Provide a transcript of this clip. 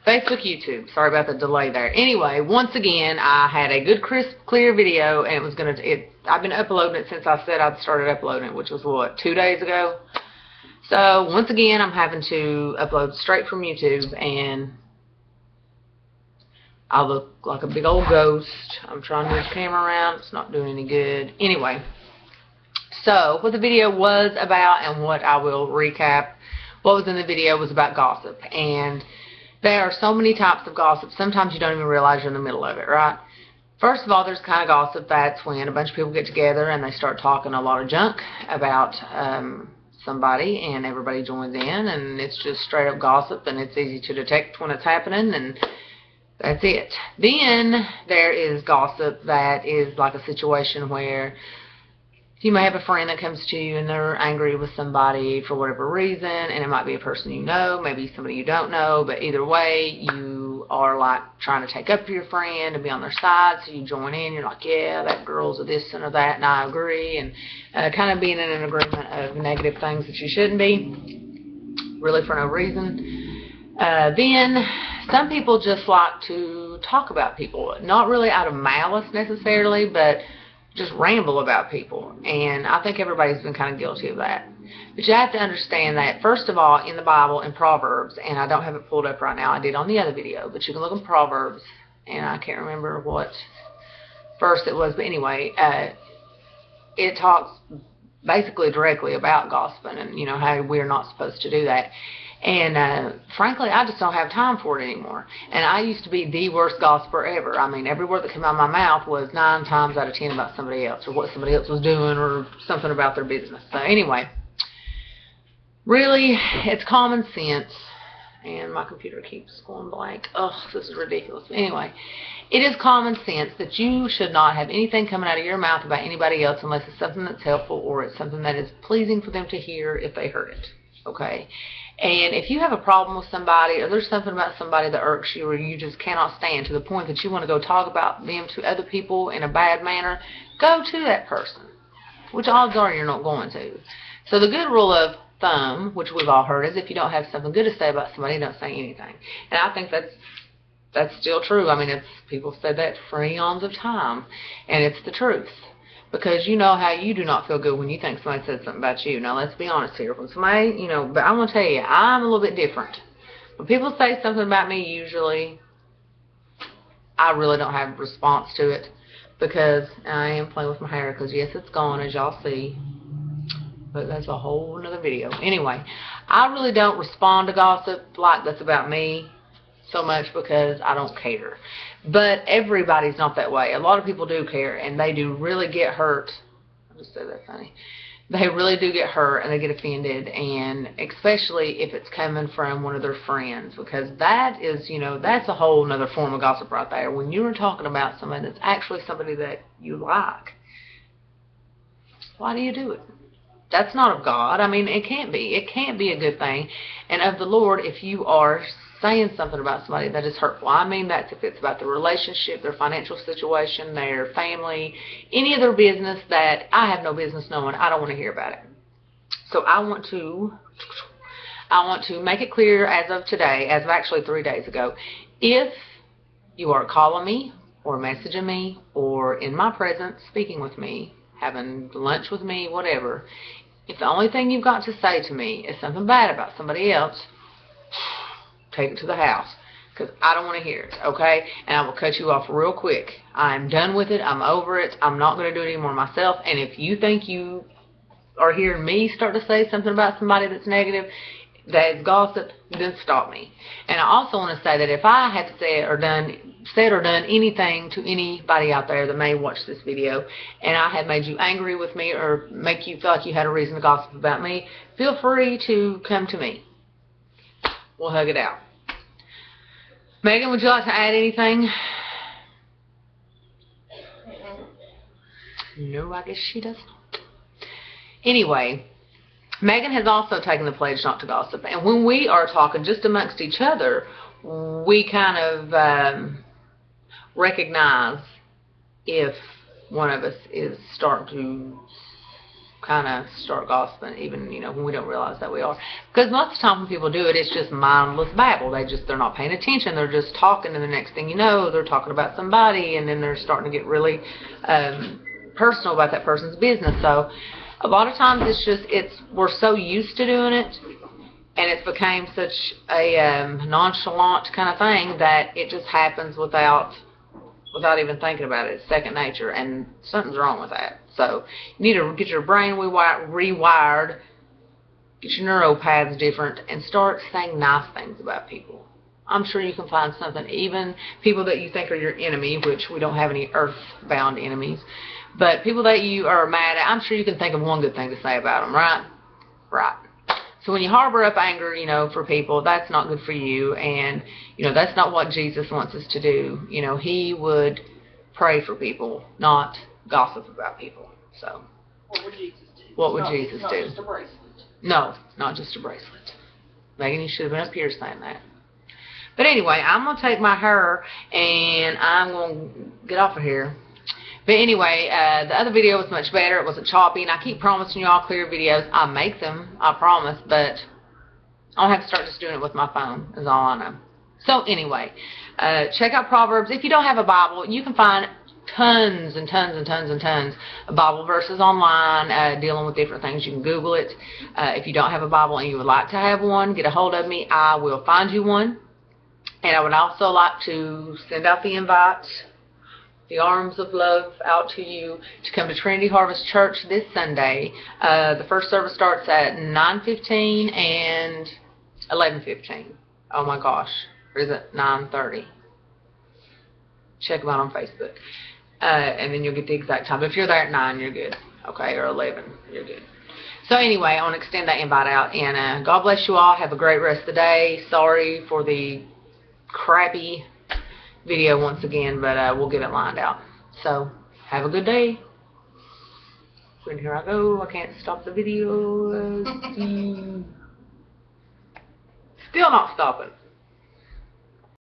Facebook, YouTube. Sorry about the delay there. Anyway, once again, I had a good, crisp, clear video, and it was gonna. I've been uploading it since I said I'd started uploading it, which was what, 2 days ago. So once again, I'm having to upload straight from YouTube, and I look like a big old ghost. I'm trying to move the camera around. It's not doing any good. Anyway, so what the video was about, and what I will recap. What was in the video was about gossip, and there are so many types of gossip. Sometimes you don't even realize you're in the middle of it, right? First of all, there's kind of gossip that's when a bunch of people get together and they start talking a lot of junk about somebody, and everybody joins in, and it's just straight up gossip, and it's easy to detect when it's happening, and that's it. Then there is gossip that is like a situation where you may have a friend that comes to you and they're angry with somebody for whatever reason, and it might be a person you know, maybe somebody you don't know, but either way, you are like trying to take up for your friend and be on their side, so you join in. You're like, yeah, that girl's a this and a that, and I agree, and kind of being in an agreement of negative things that you shouldn't be, really for no reason. Then some people just like to talk about people, not really out of malice necessarily, but just ramble about people, and I think everybody's been kind of guilty of that. But you have to understand that, first of all, in the Bible, in Proverbs, and I don't have it pulled up right now, I did on the other video, but you can look in Proverbs, and I can't remember what verse it was, but anyway, it talks basically directly about gossiping, and you know how we're not supposed to do that. And frankly, I just don't have time for it anymore. And I used to be the worst gossiper ever. I mean, every word that came out of my mouth was 9 times out of 10 about somebody else, or what somebody else was doing, or something about their business. So anyway, really, it's common sense. And my computer keeps going blank. Ugh, this is ridiculous. Anyway, it is common sense that you should not have anything coming out of your mouth about anybody else unless it's something that's helpful, or it's something that is pleasing for them to hear if they heard it. Okay? And if you have a problem with somebody, or there's something about somebody that irks you, or you just cannot stand to the point that you want to go talk about them to other people in a bad manner, go to that person, which odds are you're not going to. So the good rule of thumb, which we've all heard, is if you don't have something good to say about somebody, don't say anything. And I think that's still true. I mean, people said that for eons of time, and it's the truth. Because you know how you do not feel good when you think somebody said something about you. Now, let's be honest here. When somebody, you know, but I'm going to tell you, I'm a little bit different. When people say something about me, usually, I really don't have a response to it. Because I am playing with my hair, because yes, it's gone, as y'all see. But that's a whole another video. Anyway, I really don't respond to gossip like that's about me so much, because I don't care. But everybody's not that way. A lot of people do care, and they do really get hurt. I'll just say that funny. They really do get hurt, and they get offended, and especially if it's coming from one of their friends, because that is, you know, that's a whole another form of gossip right there. When you're talking about somebody that's actually somebody that you like, why do you do it? That's not of God. I mean, it can't be. It can't be a good thing. And of the Lord, if you are saying something about somebody that is hurtful. I mean, that's if it's about their relationship, their financial situation, their family, any of their business that I have no business knowing. I don't want to hear about it. So I want to make it clear as of today, as of actually 3 days ago, if you are calling me or messaging me or in my presence speaking with me, having lunch with me, whatever, if the only thing you've got to say to me is something bad about somebody else, take it to the house, because I don't want to hear it, okay? And I will cut you off real quick. I'm done with it. I'm over it. I'm not going to do it anymore myself. And if you think you are hearing me start to say something about somebody that's negative, that is gossip, then stop me. And I also want to say that if I have said or done anything to anybody out there that may watch this video, and I have made you angry with me or make you feel like you had a reason to gossip about me, feel free to come to me. We'll hug it out. Megan, would you like to add anything? No, I guess she does not. Anyway, Megan has also taken the pledge not to gossip. And when we are talking just amongst each other, we kind of recognize if one of us is starting to kind of start gossiping, even, you know, when we don't realize that we are. Because most of the time when people do it, it's just mindless babble. They're not paying attention. They're just talking, and the next thing you know, they're talking about somebody, and then they're starting to get really personal about that person's business. So a lot of times we're so used to doing it, and it's became such a nonchalant kind of thing that it just happens without even thinking about it. It's second nature, and something's wrong with that. So you need to get your brain rewired, get your neural paths different, and start saying nice things about people. I'm sure you can find something, even people that you think are your enemy, which we don't have any earthbound enemies, but people that you are mad at, I'm sure you can think of one good thing to say about them, right? Right. So when you harbor up anger, you know, for people, that's not good for you, and, you know, that's not what Jesus wants us to do. You know, he would pray for people, not gossip about people. So what would Jesus do? What would Jesus do? Not just a bracelet. No, not just a bracelet. Megan, you should have been up here saying that. But anyway, I'm going to take my hair, and I'm going to get off of here. But anyway, the other video was much better. It wasn't choppy, and I keep promising you all clear videos. I make them, I promise, but I'll have to start just doing it with my phone, is all I know. So anyway, check out Proverbs. If you don't have a Bible, you can find tons and tons and tons and tons of Bible verses online dealing with different things. You can Google it. If you don't have a Bible and you would like to have one, get a hold of me. I will find you one. And I would also like to send out the invite, the arms of love out to you to come to Trinity Harvest Church this Sunday. The first service starts at 9:15 and 11:15. Oh my gosh. Or is it 9:30? Check them out on Facebook. And then you'll get the exact time. If you're there at 9, you're good. Okay, or 11, you're good. So anyway, I want to extend that invite out. And God bless you all. Have a great rest of the day. Sorry for the crappy video once again, but we'll get it lined out. So, have a good day. And here I go. I can't stop the video. Still not stopping.